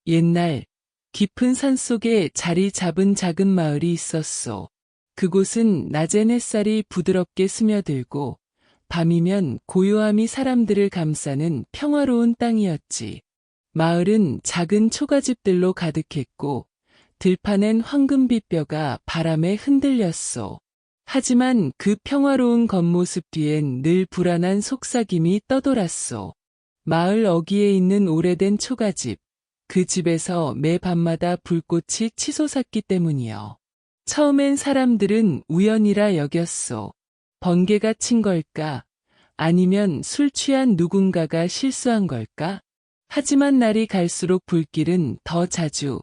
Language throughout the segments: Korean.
옛날 깊은 산속에 자리 잡은 작은 마을이 있었소. 그곳은 낮엔 햇살이 부드럽게 스며들고 밤이면 고요함이 사람들을 감싸는 평화로운 땅이었지. 마을은 작은 초가집들로 가득했고 들판엔 황금빛 벼가 바람에 흔들렸소. 하지만 그 평화로운 겉모습 뒤엔 늘 불안한 속삭임이 떠돌았소. 마을 어귀에 있는 오래된 초가집. 그 집에서 매 밤마다 불꽃이 치솟았기 때문이요. 처음엔 사람들은 우연이라 여겼소. 번개가 친 걸까? 아니면 술 취한 누군가가 실수한 걸까? 하지만 날이 갈수록 불길은 더 자주,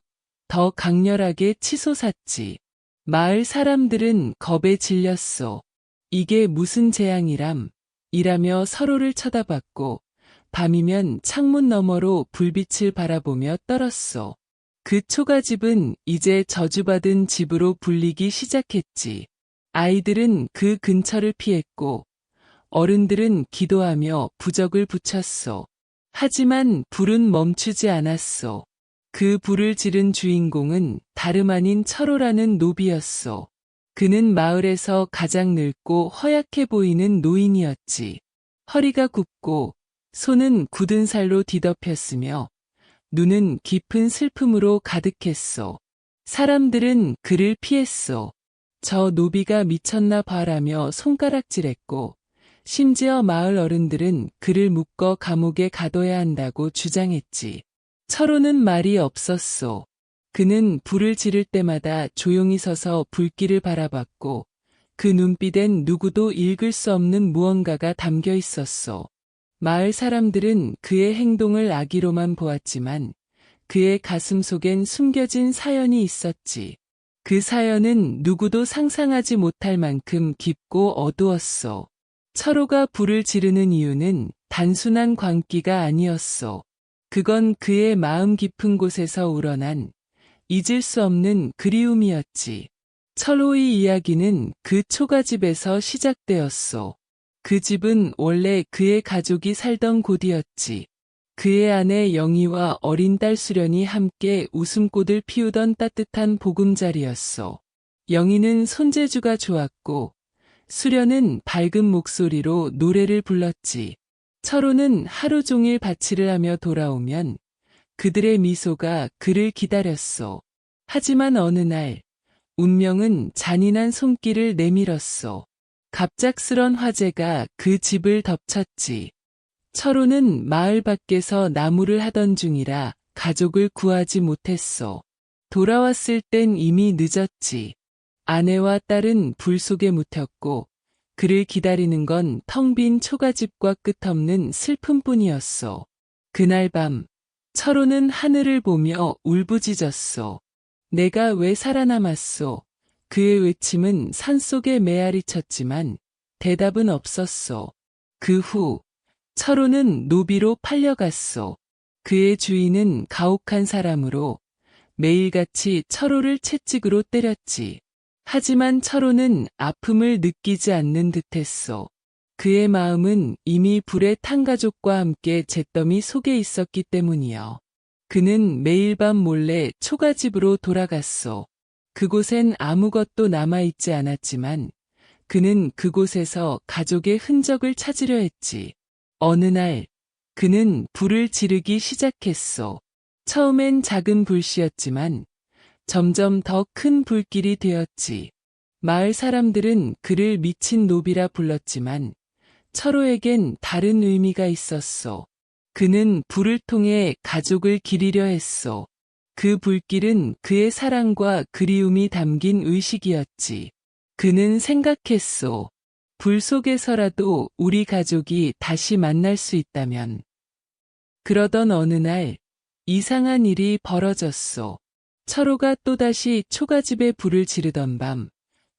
더 강렬하게 치솟았지. 마을 사람들은 겁에 질렸소. 이게 무슨 재앙이람? 이라며 서로를 쳐다봤고 밤이면 창문 너머로 불빛을 바라보며 떨었소. 그 초가집은 이제 저주받은 집으로 불리기 시작했지. 아이들은 그 근처를 피했고 어른들은 기도하며 부적을 붙였소. 하지만 불은 멈추지 않았소. 그 불을 지른 주인공은 다름 아닌 철호라는 노비였소. 그는 마을에서 가장 늙고 허약해 보이는 노인이었지. 허리가 굽고 손은 굳은 살로 뒤덮였으며 눈은 깊은 슬픔으로 가득했소. 사람들은 그를 피했소. 저 노비가 미쳤나 봐라며 손가락질했고 심지어 마을 어른들은 그를 묶어 감옥에 가둬야 한다고 주장했지. 철호는 말이 없었소. 그는 불을 지를 때마다 조용히 서서 불길을 바라봤고 그 눈빛엔 누구도 읽을 수 없는 무언가가 담겨 있었소. 마을 사람들은 그의 행동을 악의로만 보았지만 그의 가슴 속엔 숨겨진 사연이 있었지. 그 사연은 누구도 상상하지 못할 만큼 깊고 어두웠소. 철호가 불을 지르는 이유는 단순한 광기가 아니었소. 그건 그의 마음 깊은 곳에서 우러난 잊을 수 없는 그리움이었지. 철호의 이야기는 그 초가집에서 시작되었소. 그 집은 원래 그의 가족이 살던 곳이었지. 그의 아내 영희와 어린 딸 수련이 함께 웃음꽃을 피우던 따뜻한 보금자리였소. 영희는 손재주가 좋았고 수련은 밝은 목소리로 노래를 불렀지. 철호는 하루 종일 밭일을 하며 돌아오면 그들의 미소가 그를 기다렸소. 하지만 어느 날 운명은 잔인한 손길을 내밀었소. 갑작스런 화재가 그 집을 덮쳤지. 철호는 마을 밖에서 나무를 하던 중이라 가족을 구하지 못했소. 돌아왔을 땐 이미 늦었지. 아내와 딸은 불 속에 묻혔고 그를 기다리는 건 텅 빈 초가집과 끝없는 슬픔뿐이었소. 그날 밤 철호는 하늘을 보며 울부짖었소. 내가 왜 살아남았소? 그의 외침은 산속에 메아리 쳤지만 대답은 없었소. 그 후 철호는 노비로 팔려갔소. 그의 주인은 가혹한 사람으로 매일같이 철호를 채찍으로 때렸지. 하지만 철호는 아픔을 느끼지 않는 듯했소. 그의 마음은 이미 불에 탄 가족과 함께 잿더미 속에 있었기 때문이요. 그는 매일 밤 몰래 초가집으로 돌아갔소. 그곳엔 아무것도 남아있지 않았지만 그는 그곳에서 가족의 흔적을 찾으려 했지. 어느 날 그는 불을 지르기 시작했소. 처음엔 작은 불씨였지만 점점 더 큰 불길이 되었지. 마을 사람들은 그를 미친 노비라 불렀지만 철호에겐 다른 의미가 있었소. 그는 불을 통해 가족을 기리려 했소. 그 불길은 그의 사랑과 그리움이 담긴 의식이었지. 그는 생각했소. 불 속에서라도 우리 가족이 다시 만날 수 있다면. 그러던 어느 날 이상한 일이 벌어졌소. 철호가 또다시 초가집에 불을 지르던 밤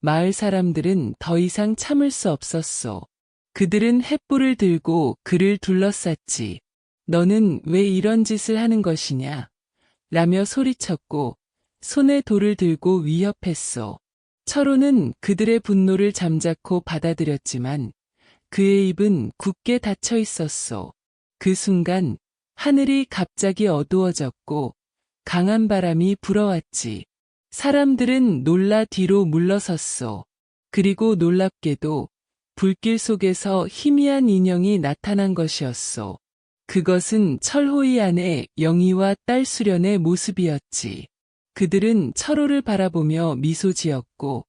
마을 사람들은 더 이상 참을 수 없었소. 그들은 횃불을 들고 그를 둘러쌌지. 너는 왜 이런 짓을 하는 것이냐? 라며 소리쳤고 손에 돌을 들고 위협했소. 철호는 그들의 분노를 잠자코 받아들였지만 그의 입은 굳게 닫혀 있었소. 그 순간 하늘이 갑자기 어두워졌고 강한 바람이 불어왔지. 사람들은 놀라 뒤로 물러섰어. 그리고 놀랍게도 불길 속에서 희미한 인형이 나타난 것이었어. 그것은 철호의 아내 영희와 딸 수련의 모습이었지. 그들은 철호를 바라보며 미소 지었고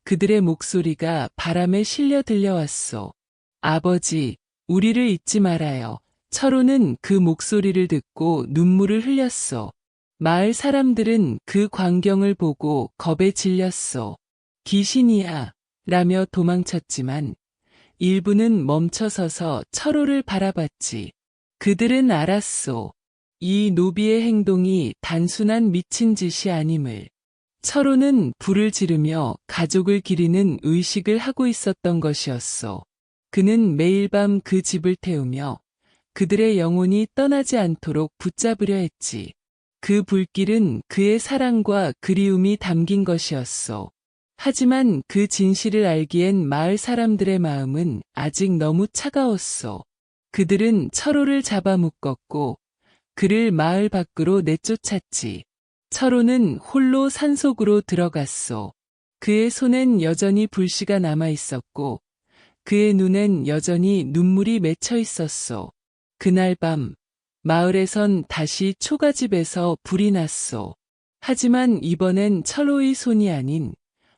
그들의 목소리가 바람에 실려 들려왔어. 아버지, 우리를 잊지 말아요. 철호는 그 목소리를 듣고 눈물을 흘렸어. 마을 사람들은 그 광경을 보고 겁에 질렸어. 귀신이야, 라며 도망쳤지만 일부는 멈춰서서 철호를 바라봤지. 그들은 알았소. 이 노비의 행동이 단순한 미친 짓이 아님을. 철호는 불을 지르며 가족을 기리는 의식을 하고 있었던 것이었어. 그는 매일 밤 그 집을 태우며 그들의 영혼이 떠나지 않도록 붙잡으려 했지. 그 불길은 그의 사랑과 그리움이 담긴 것이었어. 하지만 그 진실을 알기엔 마을 사람들의 마음은 아직 너무 차가웠어. 그들은 철호를 잡아묶었고 그를 마을 밖으로 내쫓았지. 철호는 홀로 산속으로 들어갔어. 그의 손엔 여전히 불씨가 남아 있었고 그의 눈엔 여전히 눈물이 맺혀 있었어. 그날 밤 마을에선 다시 초가집에서 불이 났어. 하지만 이번엔 철호의 손이 아닌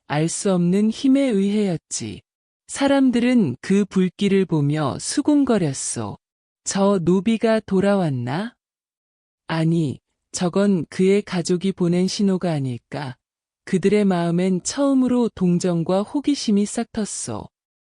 알 수 없는 힘에 의해였지. 사람들은 그 불길을 보며 수군거렸어. 저 노비가 돌아왔나? 아니, 저건 그의 가족이 보낸 신호가 아닐까. 그들의 마음엔 처음으로 동정과 호기심이 싹텄어.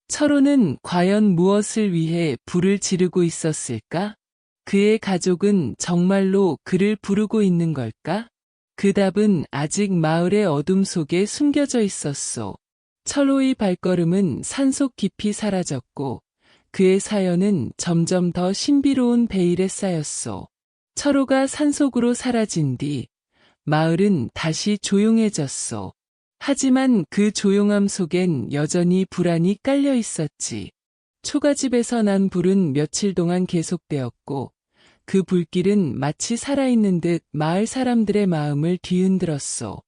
철호는 과연 무엇을 위해 불을 지르고 있었을까? 그의 가족은 정말로 그를 부르고 있는 걸까? 그 답은 아직 마을의 어둠 속에 숨겨져 있었어. 철호의 발걸음은 산속 깊이 사라졌고 그의 사연은 점점 더 신비로운 베일에 쌓였어. 철호가 산속으로 사라진 뒤 마을은 다시 조용해졌어. 하지만 그 조용함 속엔 여전히 불안이 깔려 있었지. 초가집에서 난 불은 며칠 동안 계속되었고 그 불길은 마치 살아있는 듯 마을 사람들의 마음을 뒤흔들었어.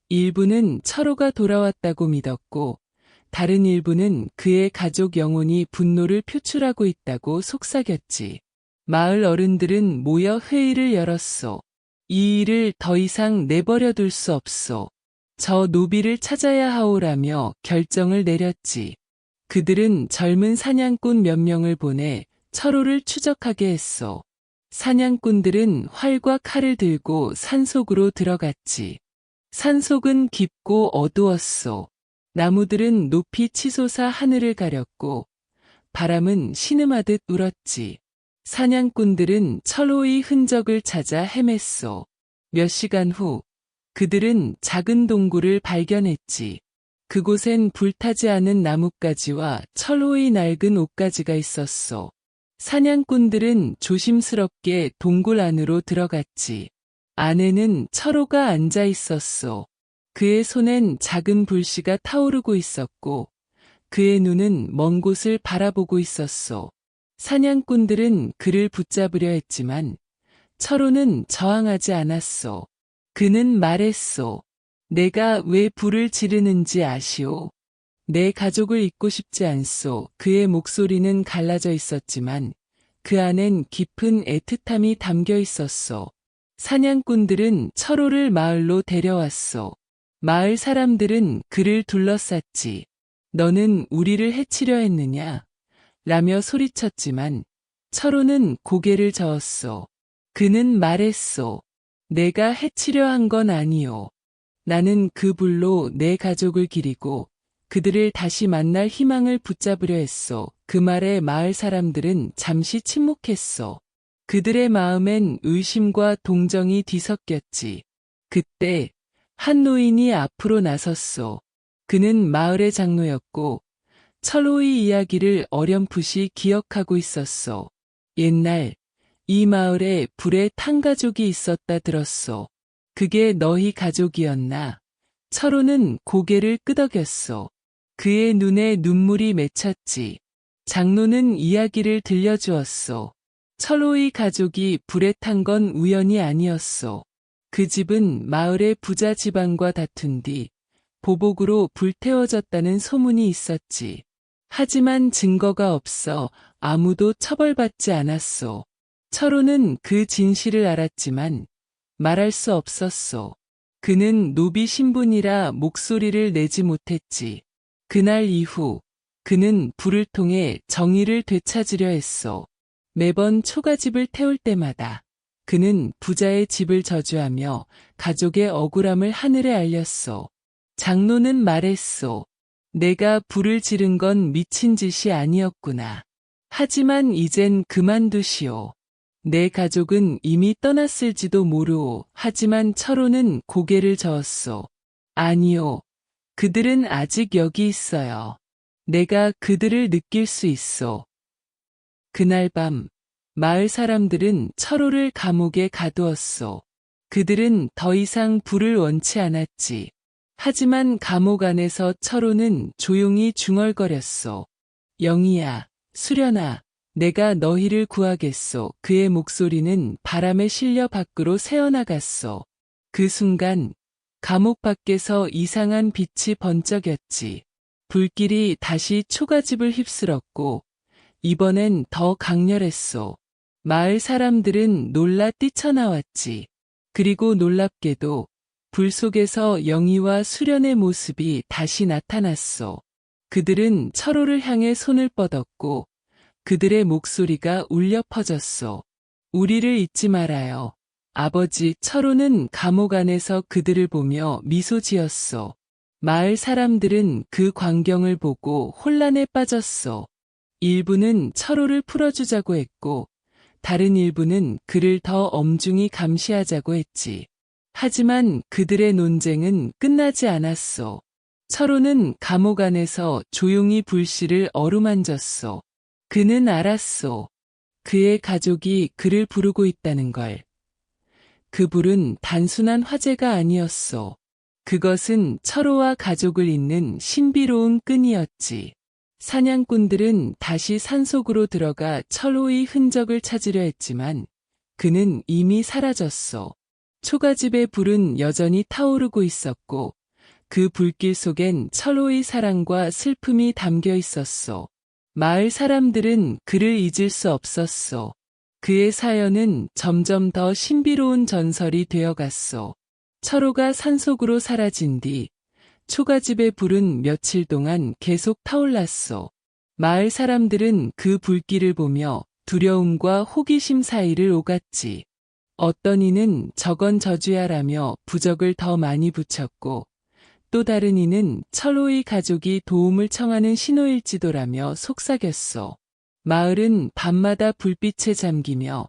일부는 철호가 돌아왔다고 믿었고 다른 일부는 그의 가족 영혼이 분노를 표출하고 있다고 속삭였지. 마을 어른들은 모여 회의를 열었어. 이 일을 더 이상 내버려 둘 수 없어. 저 노비를 찾아야 하오라며 결정을 내렸지. 그들은 젊은 사냥꾼 몇 명을 보내 철호를 추적하게 했어. 사냥꾼들은 활과 칼을 들고 산속으로 들어갔지. 산속은 깊고 어두웠어. 나무들은 높이 치솟아 하늘을 가렸고 바람은 신음하듯 울었지. 사냥꾼들은 철호의 흔적을 찾아 헤맸어. 몇 시간 후 그들은 작은 동굴을 발견했지. 그곳엔 불타지 않은 나뭇가지와 철호의 낡은 옷가지가 있었어. 사냥꾼들은 조심스럽게 동굴 안으로 들어갔지. 안에는 철호가 앉아 있었어. 그의 손엔 작은 불씨가 타오르고 있었고 그의 눈은 먼 곳을 바라보고 있었어. 사냥꾼들은 그를 붙잡으려 했지만 철호는 저항하지 않았어. 그는 말했어. 내가 왜 불을 지르는지 아시오? 내 가족을 잊고 싶지 않소. 그의 목소리는 갈라져 있었지만 그 안엔 깊은 애틋함이 담겨 있었어. 사냥꾼들은 철호를 마을로 데려왔어. 마을 사람들은 그를 둘러쌌지. 너는 우리를 해치려 했느냐? 라며 소리쳤지만 철호는 고개를 저었어. 그는 말했어. 내가 해치려 한 건 아니오. 나는 그 불로 내 가족을 기리고 그들을 다시 만날 희망을 붙잡으려 했어. 그 말에 마을 사람들은 잠시 침묵했어. 그들의 마음엔 의심과 동정이 뒤섞였지. 그때 한 노인이 앞으로 나섰어. 그는 마을의 장로였고 철호의 이야기를 어렴풋이 기억하고 있었어. 옛날 이 마을에 불에 탄 가족이 있었다 들었어. 그게 너희 가족이었나? 철호는 고개를 끄덕였어. 그의 눈에 눈물이 맺혔지. 장로는 이야기를 들려주었어. 철호의 가족이 불에 탄 건 우연이 아니었어. 그 집은 마을의 부자 집안과 다툰 뒤 보복으로 불태워졌다는 소문이 있었지. 하지만 증거가 없어 아무도 처벌받지 않았소. 철호는 그 진실을 알았지만 말할 수 없었소. 그는 노비 신분이라 목소리를 내지 못했지. 그날 이후 그는 불을 통해 정의를 되찾으려 했소. 매번 초가집을 태울 때마다 그는 부자의 집을 저주하며 가족의 억울함을 하늘에 알렸소. 장로는 말했소. 내가 불을 지른 건 미친 짓이 아니었구나. 하지만 이젠 그만두시오. 내 가족은 이미 떠났을지도 모르오. 하지만 철호는 고개를 저었소. 아니요. 그들은 아직 여기 있어요. 내가 그들을 느낄 수 있소. 그날 밤 마을 사람들은 철호를 감옥에 가두었소. 그들은 더 이상 불을 원치 않았지. 하지만 감옥 안에서 철호는 조용히 중얼거렸소. 영희야, 수련아, 내가 너희를 구하겠소. 그의 목소리는 바람에 실려 밖으로 새어나갔소. 그 순간 감옥 밖에서 이상한 빛이 번쩍였지. 불길이 다시 초가집을 휩쓸었고 이번엔 더 강렬했소. 마을 사람들은 놀라 뛰쳐나왔지. 그리고 놀랍게도 불 속에서 영희와 수련의 모습이 다시 나타났소. 그들은 철호를 향해 손을 뻗었고 그들의 목소리가 울려 퍼졌소. 우리를 잊지 말아요. 아버지. 철호는 감옥 안에서 그들을 보며 미소 지었소. 마을 사람들은 그 광경을 보고 혼란에 빠졌소. 일부는 철호를 풀어주자고 했고 다른 일부는 그를 더 엄중히 감시하자고 했지. 하지만 그들의 논쟁은 끝나지 않았소. 철호는 감옥 안에서 조용히 불씨를 어루만졌소. 그는 알았소. 그의 가족이 그를 부르고 있다는 걸. 그 불은 단순한 화재가 아니었소. 그것은 철호와 가족을 잇는 신비로운 끈이었지. 사냥꾼들은 다시 산속으로 들어가 철호의 흔적을 찾으려 했지만 그는 이미 사라졌소. 초가집의 불은 여전히 타오르고 있었고 그 불길 속엔 철호의 사랑과 슬픔이 담겨 있었소. 마을 사람들은 그를 잊을 수 없었소. 그의 사연은 점점 더 신비로운 전설이 되어갔소. 철호가 산속으로 사라진 뒤 초가집의 불은 며칠 동안 계속 타올랐소. 마을 사람들은 그 불길을 보며 두려움과 호기심 사이를 오갔지. 어떤 이는 저건 저주야라며 부적을 더 많이 붙였고 또 다른 이는 철호의 가족이 도움을 청하는 신호일지도라며 속삭였소. 마을은 밤마다 불빛에 잠기며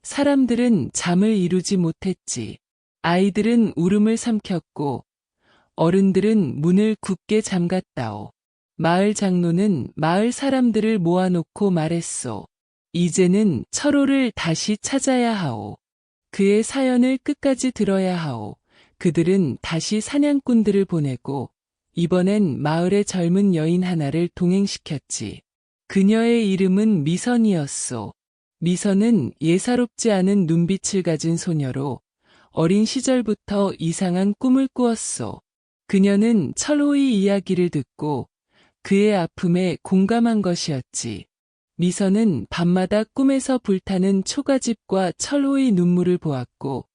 사람들은 잠을 이루지 못했지. 아이들은 울음을 삼켰고 어른들은 문을 굳게 잠갔다오. 마을 장로는 마을 사람들을 모아놓고 말했소. 이제는 철호를 다시 찾아야 하오. 그의 사연을 끝까지 들어야 하오. 그들은 다시 사냥꾼들을 보내고 이번엔 마을의 젊은 여인 하나를 동행시켰지. 그녀의 이름은 미선이었소. 미선은 예사롭지 않은 눈빛을 가진 소녀로 어린 시절부터 이상한 꿈을 꾸었소. 그녀는 철호의 이야기를 듣고 그의 아픔에 공감한 것이었지. 미선은 밤마다 꿈에서 불타는 초가집과 철호의 눈물을 보았고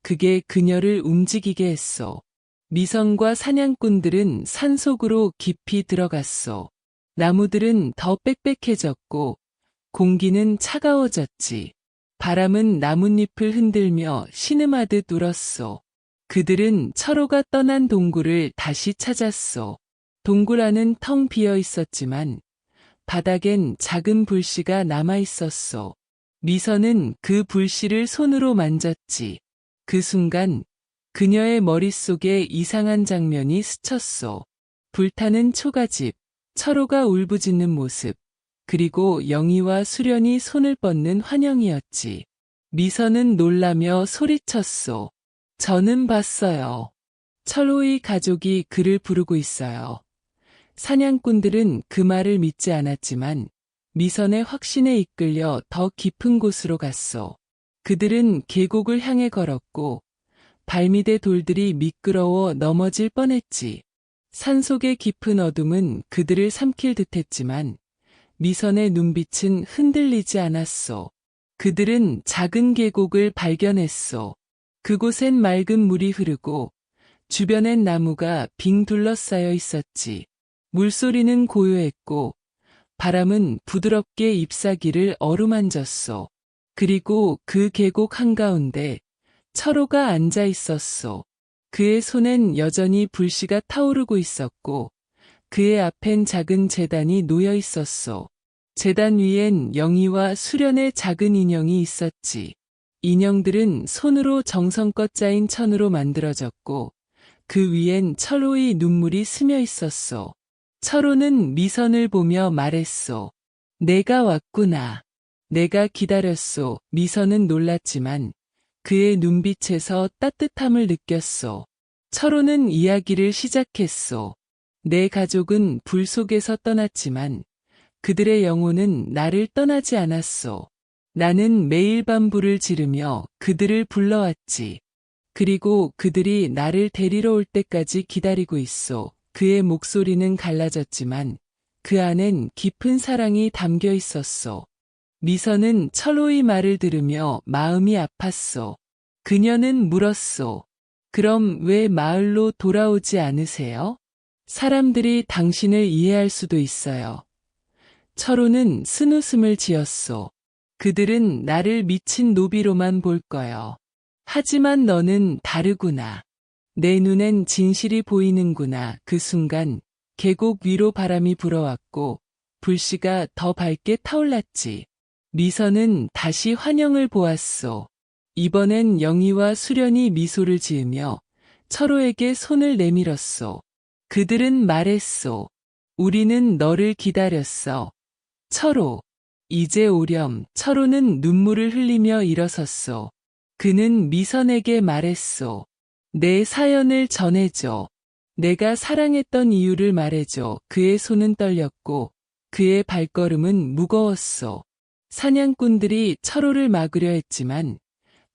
그게 그녀를 움직이게 했소. 미선과 사냥꾼들은 산속으로 깊이 들어갔소. 나무들은 더 빽빽해졌고 공기는 차가워졌지. 바람은 나뭇잎을 흔들며 신음하듯 울었소. 그들은 철호가 떠난 동굴을 다시 찾았소. 동굴 안은 텅 비어 있었지만 바닥엔 작은 불씨가 남아 있었소. 미선은 그 불씨를 손으로 만졌지. 그 순간 그녀의 머릿속에 이상한 장면이 스쳤소. 불타는 초가집, 철호가 울부짖는 모습, 그리고 영희와 수련이 손을 뻗는 환영이었지. 미선은 놀라며 소리쳤소. 저는 봤어요. 철호의 가족이 그를 부르고 있어요. 사냥꾼들은 그 말을 믿지 않았지만 미선의 확신에 이끌려 더 깊은 곳으로 갔소. 그들은 계곡을 향해 걸었고 발밑의 돌들이 미끄러워 넘어질 뻔했지. 산속의 깊은 어둠은 그들을 삼킬 듯했지만 미선의 눈빛은 흔들리지 않았소. 그들은 작은 계곡을 발견했소. 그곳엔 맑은 물이 흐르고 주변엔 나무가 빙 둘러싸여 있었지. 물소리는 고요했고 바람은 부드럽게 잎사귀를 어루만졌소. 그리고 그 계곡 한가운데 철호가 앉아 있었소. 그의 손엔 여전히 불씨가 타오르고 있었고 그의 앞엔 작은 제단이 놓여 있었소. 제단 위엔 영희와 수련의 작은 인형이 있었지. 인형들은 손으로 정성껏 짜인 천으로 만들어졌고 그 위엔 철호의 눈물이 스며 있었소. 철호는 미선을 보며 말했소. 내가 왔구나. 내가 기다렸소. 미선은 놀랐지만 그의 눈빛에서 따뜻함을 느꼈소. 철호는 이야기를 시작했소. 내 가족은 불 속에서 떠났지만 그들의 영혼은 나를 떠나지 않았소. 나는 매일 밤 불을 지르며 그들을 불러왔지. 그리고 그들이 나를 데리러 올 때까지 기다리고 있소. 그의 목소리는 갈라졌지만 그 안엔 깊은 사랑이 담겨 있었소. 미선은 철호의 말을 들으며 마음이 아팠소. 그녀는 물었소. 그럼 왜 마을로 돌아오지 않으세요? 사람들이 당신을 이해할 수도 있어요. 철호는 쓴웃음을 지었소. 그들은 나를 미친 노비로만 볼 거요. 하지만 너는 다르구나. 내 눈엔 진실이 보이는구나. 그 순간 계곡 위로 바람이 불어왔고 불씨가 더 밝게 타올랐지. 미선은 다시 환영을 보았소. 이번엔 영희와 수련이 미소를 지으며 철호에게 손을 내밀었소. 그들은 말했소. 우리는 너를 기다렸어. 철호. 이제 오렴. 철호는 눈물을 흘리며 일어섰소. 그는 미선에게 말했소. 내 사연을 전해줘. 내가 사랑했던 이유를 말해줘. 그의 손은 떨렸고 그의 발걸음은 무거웠소. 사냥꾼들이 철호를 막으려 했지만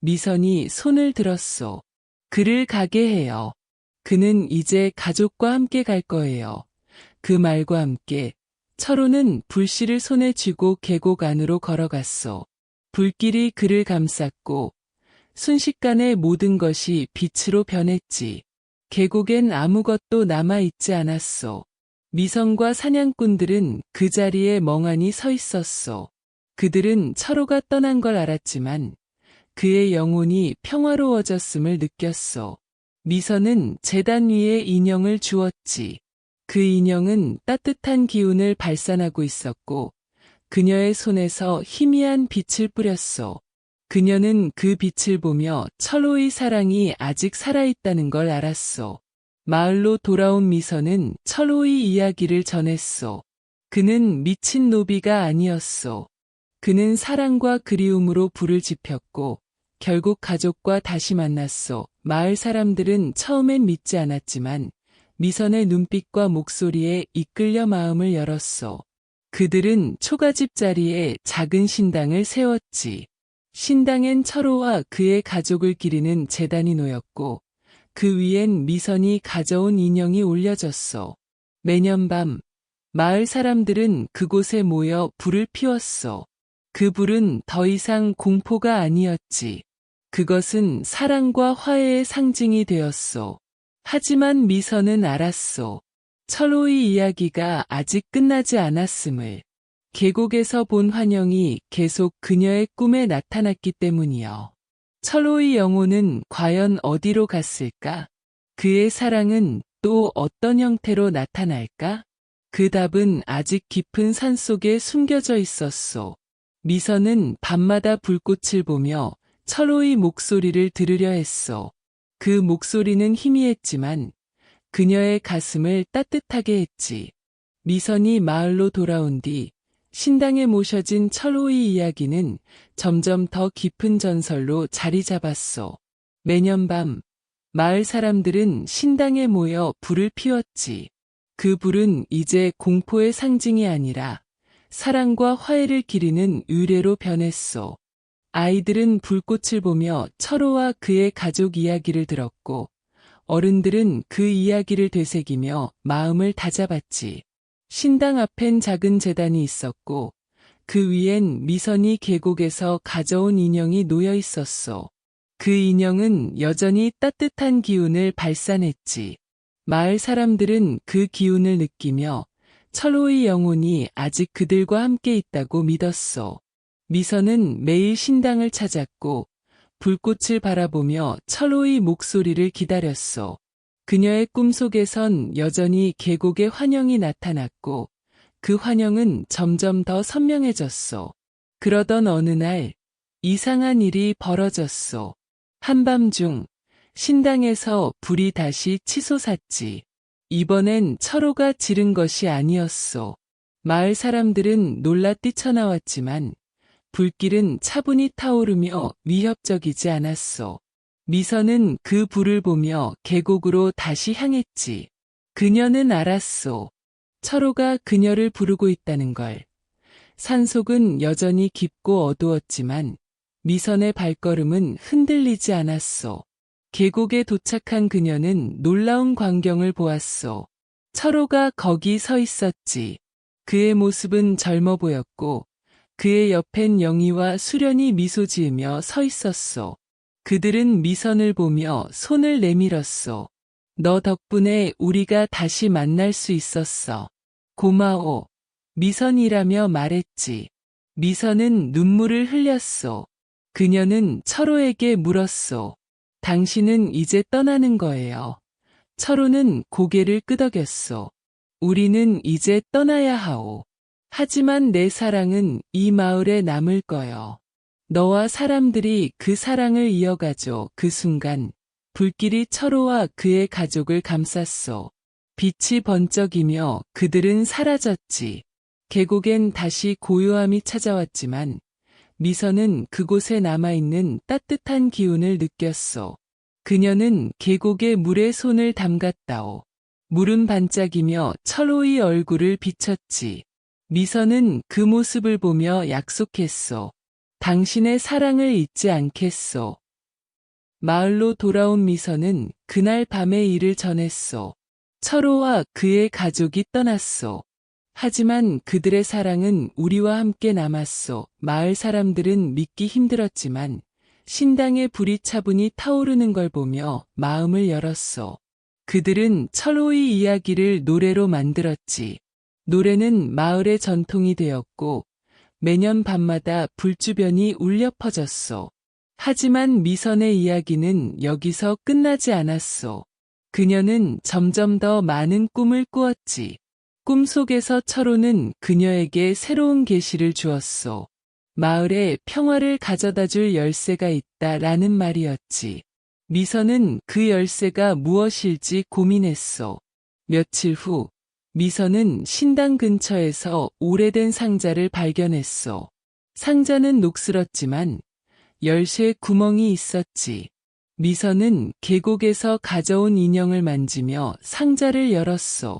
미선이 손을 들었소. 그를 가게 해요. 그는 이제 가족과 함께 갈 거예요. 그 말과 함께 철호는 불씨를 손에 쥐고 계곡 안으로 걸어갔소. 불길이 그를 감쌌고 순식간에 모든 것이 빛으로 변했지. 계곡엔 아무것도 남아있지 않았소. 미선과 사냥꾼들은 그 자리에 멍하니 서 있었소. 그들은 철호가 떠난 걸 알았지만 그의 영혼이 평화로워졌음을 느꼈소. 미선은 제단 위에 인형을 주었지. 그 인형은 따뜻한 기운을 발산하고 있었고 그녀의 손에서 희미한 빛을 뿌렸소. 그녀는 그 빛을 보며 철호의 사랑이 아직 살아있다는 걸 알았소. 마을로 돌아온 미선은 철호의 이야기를 전했소. 그는 미친 노비가 아니었소. 그는 사랑과 그리움으로 불을 지폈고 결국 가족과 다시 만났소. 마을 사람들은 처음엔 믿지 않았지만 미선의 눈빛과 목소리에 이끌려 마음을 열었소. 그들은 초가집 자리에 작은 신당을 세웠지. 신당엔 철호와 그의 가족을 기리는 제단이 놓였고 그 위엔 미선이 가져온 인형이 올려졌소. 매년 밤 마을 사람들은 그곳에 모여 불을 피웠소. 그 불은 더 이상 공포가 아니었지. 그것은 사랑과 화해의 상징이 되었소. 하지만 미선은 알았소. 철호의 이야기가 아직 끝나지 않았음을. 계곡에서 본 환영이 계속 그녀의 꿈에 나타났기 때문이요. 철호의 영혼은 과연 어디로 갔을까? 그의 사랑은 또 어떤 형태로 나타날까? 그 답은 아직 깊은 산속에 숨겨져 있었소. 미선은 밤마다 불꽃을 보며 철호의 목소리를 들으려 했소. 그 목소리는 희미했지만 그녀의 가슴을 따뜻하게 했지. 미선이 마을로 돌아온 뒤 신당에 모셔진 철호의 이야기는 점점 더 깊은 전설로 자리 잡았소. 매년 밤 마을 사람들은 신당에 모여 불을 피웠지. 그 불은 이제 공포의 상징이 아니라 사랑과 화해를 기리는 의뢰로 변했소. 아이들은 불꽃을 보며 철호와 그의 가족 이야기를 들었고, 어른들은 그 이야기를 되새기며 마음을 다잡았지. 신당 앞엔 작은 제단이 있었고, 그 위엔 미선이 계곡에서 가져온 인형이 놓여 있었소. 그 인형은 여전히 따뜻한 기운을 발산했지. 마을 사람들은 그 기운을 느끼며 철호의 영혼이 아직 그들과 함께 있다고 믿었소. 미선은 매일 신당을 찾았고 불꽃을 바라보며 철호의 목소리를 기다렸소. 그녀의 꿈속에선 여전히 계곡의 환영이 나타났고 그 환영은 점점 더 선명해졌소. 그러던 어느 날 이상한 일이 벌어졌소. 한밤중 신당에서 불이 다시 치솟았지. 이번엔 철호가 지른 것이 아니었소. 마을 사람들은 놀라 뛰쳐나왔지만 불길은 차분히 타오르며 위협적이지 않았소. 미선은 그 불을 보며 계곡으로 다시 향했지. 그녀는 알았소. 철호가 그녀를 부르고 있다는 걸. 산속은 여전히 깊고 어두웠지만 미선의 발걸음은 흔들리지 않았소. 계곡에 도착한 그녀는 놀라운 광경을 보았소. 철호가 거기 서 있었지. 그의 모습은 젊어 보였고 그의 옆엔 영희와 수련이 미소 지으며 서 있었소. 그들은 미선을 보며 손을 내밀었소. 너 덕분에 우리가 다시 만날 수 있었어. 고마워. 미선이라며 말했지. 미선은 눈물을 흘렸소. 그녀는 철호에게 물었소. 당신은 이제 떠나는 거예요. 철호는 고개를 끄덕였소. 우리는 이제 떠나야 하오. 하지만 내 사랑은 이 마을에 남을 거요. 너와 사람들이 그 사랑을 이어가죠. 그 순간 불길이 철호와 그의 가족을 감쌌소. 빛이 번쩍이며 그들은 사라졌지. 계곡엔 다시 고요함이 찾아왔지만 미선은 그곳에 남아있는 따뜻한 기운을 느꼈소. 그녀는 계곡의 물에 손을 담갔다오. 물은 반짝이며 철호의 얼굴을 비쳤지. 미선은 그 모습을 보며 약속했소. 당신의 사랑을 잊지 않겠소. 마을로 돌아온 미선은 그날 밤의 일을 전했소. 철호와 그의 가족이 떠났소. 하지만 그들의 사랑은 우리와 함께 남았소. 마을 사람들은 믿기 힘들었지만 신당의 불이 차분히 타오르는 걸 보며 마음을 열었소. 그들은 철호의 이야기를 노래로 만들었지. 노래는 마을의 전통이 되었고 매년 밤마다 불 주변이 울려 퍼졌소. 하지만 미선의 이야기는 여기서 끝나지 않았소. 그녀는 점점 더 많은 꿈을 꾸었지. 꿈속에서 철호는 그녀에게 새로운 계시를 주었소. 마을에 평화를 가져다 줄 열쇠가 있다라는 말이었지. 미선은 그 열쇠가 무엇일지 고민했소. 며칠 후 미선은 신당 근처에서 오래된 상자를 발견했소. 상자는 녹슬었지만 열쇠 구멍이 있었지. 미선은 계곡에서 가져온 인형을 만지며 상자를 열었소.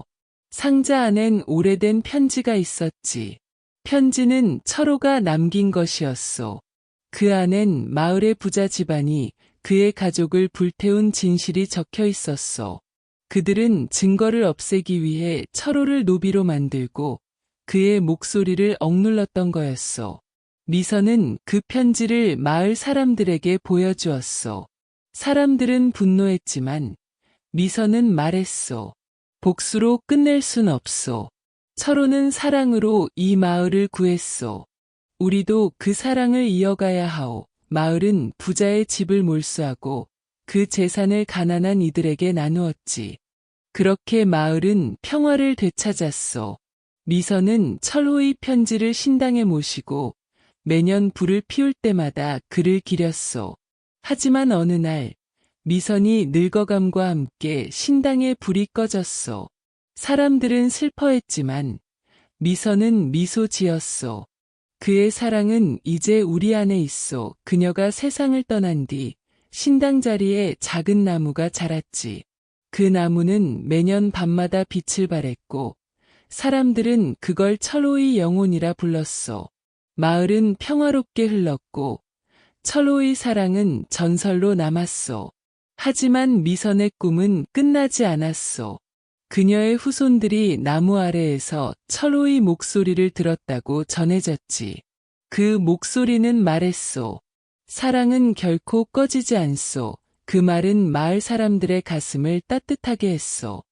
상자 안엔 오래된 편지가 있었지. 편지는 철호가 남긴 것이었소. 그 안엔 마을의 부자 집안이 그의 가족을 불태운 진실이 적혀 있었소. 그들은 증거를 없애기 위해 철호를 노비로 만들고 그의 목소리를 억눌렀던 거였소. 미선은 그 편지를 마을 사람들에게 보여주었소. 사람들은 분노했지만 미선은 말했소. 복수로 끝낼 순 없소. 철호는 사랑으로 이 마을을 구했소. 우리도 그 사랑을 이어가야 하오. 마을은 부자의 집을 몰수하고 그 재산을 가난한 이들에게 나누었지. 그렇게 마을은 평화를 되찾았소. 미선은 철호의 편지를 신당에 모시고 매년 불을 피울 때마다 글을 기렸소. 하지만 어느 날 미선이 늙어감과 함께 신당에 불이 꺼졌소. 사람들은 슬퍼했지만 미선은 미소 지었소. 그의 사랑은 이제 우리 안에 있소. 그녀가 세상을 떠난 뒤 신당 자리에 작은 나무가 자랐지. 그 나무는 매년 밤마다 빛을 발했고 사람들은 그걸 철호의 영혼이라 불렀소. 마을은 평화롭게 흘렀고 철호의 사랑은 전설로 남았소. 하지만 미선의 꿈은 끝나지 않았소. 그녀의 후손들이 나무 아래에서 철호의 목소리를 들었다고 전해졌지. 그 목소리는 말했소. 사랑은 결코 꺼지지 않소. 그 말은 마을 사람들의 가슴을 따뜻하게 했소.